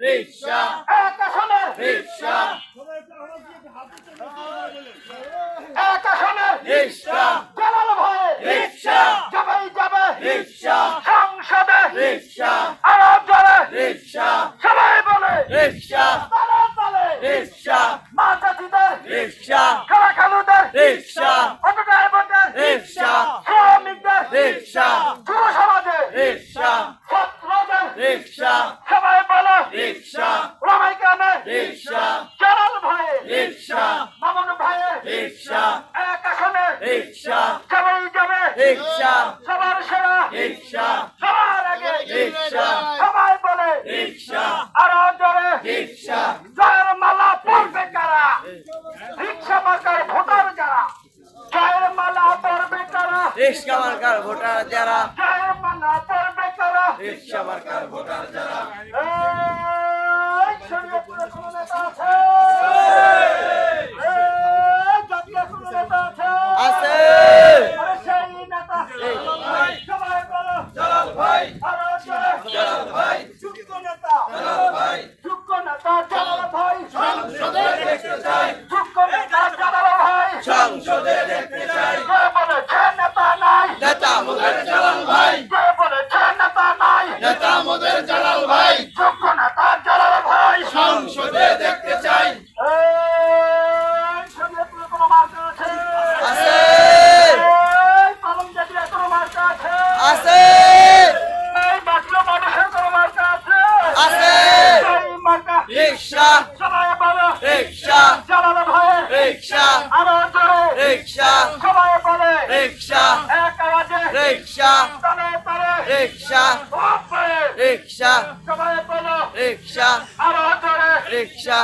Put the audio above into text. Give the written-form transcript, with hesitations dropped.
রিকশা, এক আসনে রিকশা, এক আসনে রিকশা, জালাল ভাই রিকশা, যাবেই যাবে রিকশা, সংসদে রিকশা, আরো জোরে রিকশা, সবাই বলে রিকশা, তালে তালে রিকশা, মা চাচিদের রিকশা, খালা খালুদের রিকশা, অটো ড্রাইভারদের রিকশা, শ্রমিকদের রিকশা, যুব সমাজে রিকশা, ছাত্রদের রিকশা, সবাই বলে রিকশা, রমাই গ্রামে রিকশা, জালাল ভাই রিকশা, মামুন ভাইয়ের রিকশা, এক আসনে রিকশা, যাবেই যাবে রিকশা, সবার সেরা রিকশা, সবার আগে রিকশা, সবাই বলে রিকশা, আরো জোরে রিকশা, জয়ের মালা পড়বে কারা রিক্সা মার্কার ভোটার যারা জয়ের মালা পড়বে কারা রিকশা মার্কার ভোটার যারা, জয়ের মালা পড়বে কারা রিকশা মার্কার ভোটার যারা, এই শরীয়তপুরে কোনো নেতা আছে এই জাতীয় কোনো নেতা আছে আছে। আরে সেই নেতা সবাই বলো জালাল ভাই, আরো জোরে জালাল ভাই, যোগ্য নেতা জালাল ভাই, যোগ্য নেতা জালাল ভাই সংসদে দেখতে চাই, যোগ্য নেতা জালাল ভাই সংসদে দেখতে চাই, কে বলেছে নেতা নাই নেতা মোদের জালাল ভাই, কে বলেছে নেতা নাই নেতা মোদের জালাল ভাই, যোগ্য নেতা জালাল ভাই সংসদে দেখতে চাই, এই শরীয়তপুরে কোনো মার্কা আছে আছে, এই কলম জাতীয় কোনো মার্কা আছে আছে, এই বাকলো মানুষের কোনো মার্কা আছে আছে। এই মার্কা রিকশা, সবাই বলো রিকশা, জালাল ভাই রিকশা, আরো জোরে রিকশা, সবাই বলে রিকশা, এক আওয়াজে রিকশা, তালে তালে রিকশা, বাপরে রিকশা, সবাই বলো রিকশা, আরো জোরে রিকশা,